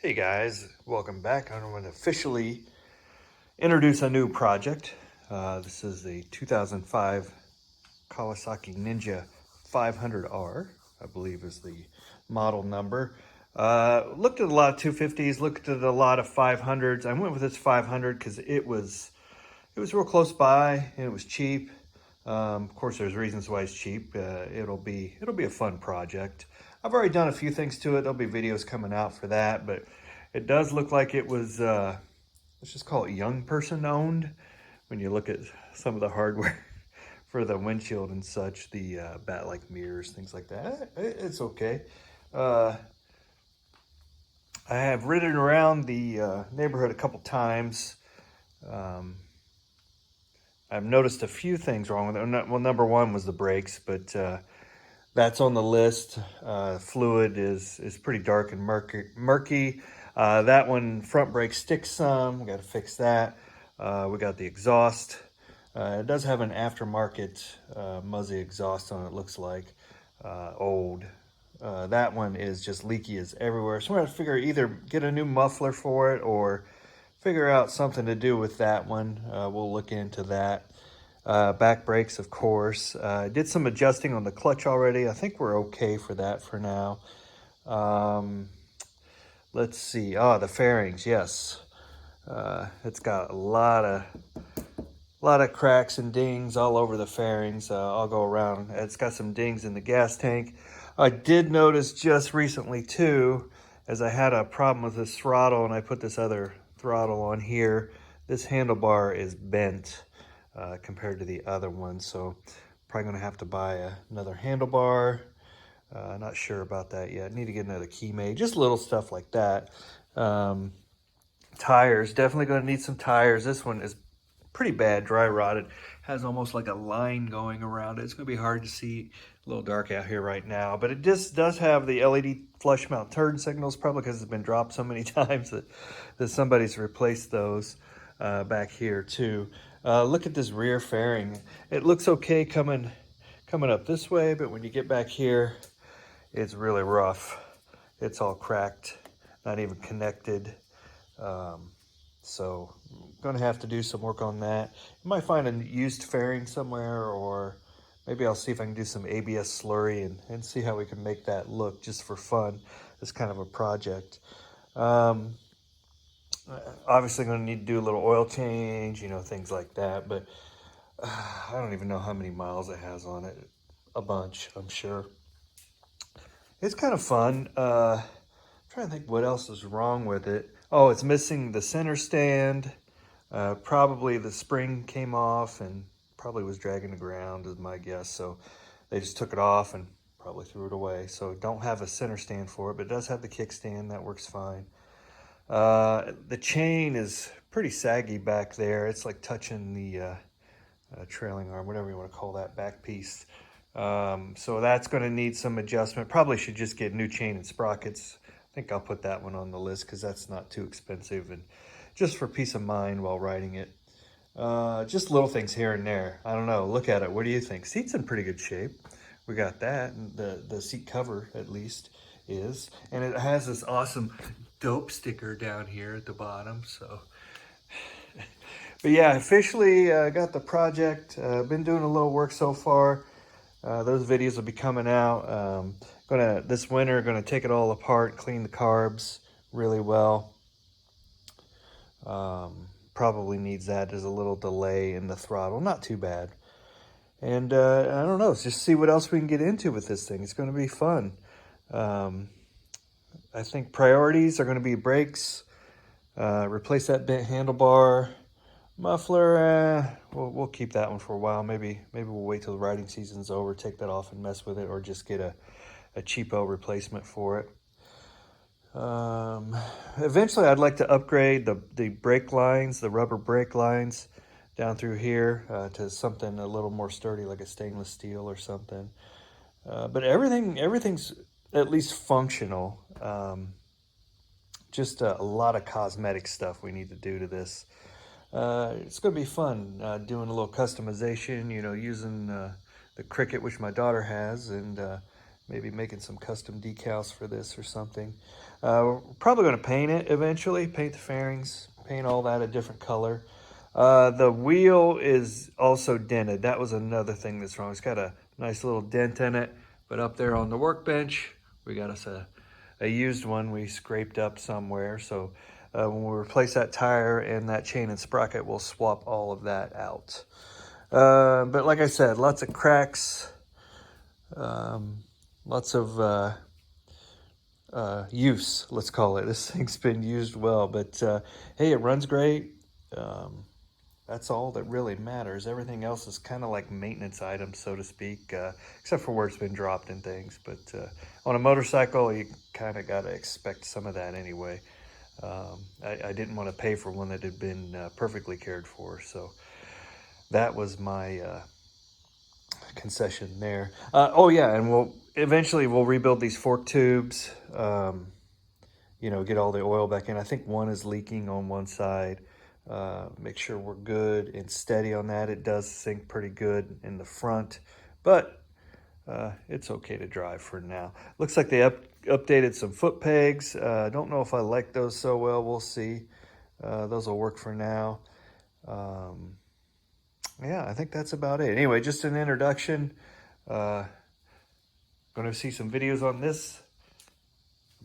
Hey guys, welcome back. I'm going to officially introduce a new project. This is the 2005 Kawasaki Ninja 500R, I believe is the model number. Looked at a lot of 250s, looked at a lot of 500s. I went with this 500 because it was real close by and it was cheap. Of course, there's reasons why it's cheap. It'll be a fun project. I've already done a few things to it. There'll be videos coming out for that, but it does look like it was, let's just call it young person owned. When you look at some of the hardware for the windshield and such, the bat-like mirrors, things like that, it's okay. I have ridden around the neighborhood a couple times. I've noticed a few things wrong with it. Well, number one was the brakes, but that's on the list. Fluid is pretty dark and murky. That one, front brake sticks some. We got to fix that. We got the exhaust. It does have an aftermarket Muzzy exhaust on it, looks like. Old. That one is just leaky as everywhere. So we're going to figure either get a new muffler for it or figure out something to do with that one. We'll look into that. Back brakes, of course. Did some adjusting on the clutch already. I think we're okay for that for now. Let's see. The fairings, yes. It's got a lot of cracks and dings all over the fairings. I'll go around. It's got some dings in the gas tank. I did notice just recently too, as I had a problem with this throttle and I put this other throttle on here, this handlebar is bent compared to the other one. So probably gonna have to buy another handlebar. Not sure about that yet. Need to get another key made. Just little stuff like that. Tires, definitely gonna need some tires. This one is pretty bad, dry rotted. Has almost like a line going around it. It's gonna be hard to see, a little dark out here right now, but it just does have the LED flush mount turn signals, probably because it's been dropped so many times that somebody's replaced those back here too. Look at this rear fairing. It looks okay coming up this way, but when you get back here, it's really rough. It's all cracked, not even connected. So I'm gonna have to do some work on that. You might find a used fairing somewhere, or maybe I'll see if I can do some ABS slurry and see how we can make that look just for fun. It's kind of a project. Obviously gonna need to do a little oil change, things like that, but I don't even know how many miles it has on it. A bunch, I'm sure. It's kind of fun. Trying to think what else is wrong with it. Oh, it's missing the center stand. Probably the spring came off and probably was dragging the ground is my guess. So they just took it off and probably threw it away. So don't have a center stand for it, but it does have the kickstand. That works fine. The chain is pretty saggy back there. It's like touching the trailing arm, whatever you want to call that back piece. So that's going to need some adjustment. Probably should just get new chain and sprockets. I think I'll put that one on the list because that's not too expensive and just for peace of mind while riding it. Just little things here and there. I don't know. Look at it. What do you think? Seat's in pretty good shape. We got that. And the seat cover, at least, is. And it has this awesome dope sticker down here at the bottom. So, but yeah, officially got the project. Been doing a little work so far. Those videos will be coming out. This winter, gonna take it all apart, clean the carbs really well. Probably needs that. There's a little delay in the throttle, not too bad. And I don't know, just see what else we can get into with this thing. It's gonna be fun. I think priorities are gonna be brakes, replace that bent handlebar, muffler. We'll keep that one for a while. Maybe we'll wait till the riding season's over, take that off and mess with it, or just get a cheapo replacement for it. Eventually I'd like to upgrade the brake lines, the rubber brake lines down through here to something a little more sturdy, like a stainless steel or something. But everything's at least functional. Just a lot of cosmetic stuff we need to do to this. It's going to be fun doing a little customization, using the Cricut, which my daughter has, and maybe making some custom decals for this or something. We're probably going to paint it eventually, paint the fairings, paint all that a different color. The wheel is also dented. That was another thing that's wrong. It's got a nice little dent in it, but up there on the workbench, we got us a used one we scraped up somewhere. So when we replace that tire and that chain and sprocket, we'll swap all of that out. But like I said, lots of cracks, lots of use, let's call it. This thing's been used well, but hey, it runs great. That's all that really matters. Everything else is kind of like maintenance items, so to speak, except for where it's been dropped and things. But on a motorcycle, you kind of got to expect some of that anyway. I didn't want to pay for one that had been perfectly cared for, so that was my concession there. Oh yeah, and we'll eventually rebuild these fork tubes. You know, get all the oil back in. I think one is leaking on one side. Make sure we're good and steady on that. It does sink pretty good in the front, but it's okay to drive for now. Looks like they updated some foot pegs. I don't know if I like those so well. We'll see. Those will work for now. Yeah, I think that's about it. Anyway, just an introduction. Going to see some videos on this.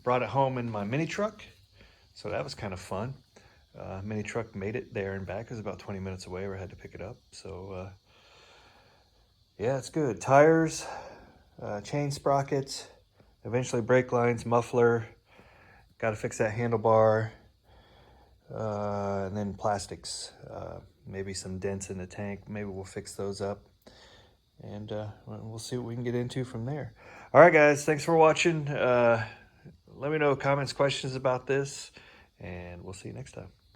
Brought it home in my mini truck, so that was kind of fun. Mini truck made it there and back. It was about 20 minutes away where I had to pick it up. So yeah, it's good. Tires, chain sprockets, eventually brake lines, muffler. Got to fix that handlebar, and then plastics. Maybe some dents in the tank. Maybe we'll fix those up, and we'll see what we can get into from there. All right, guys, thanks for watching. Let me know comments, questions about this, and we'll see you next time.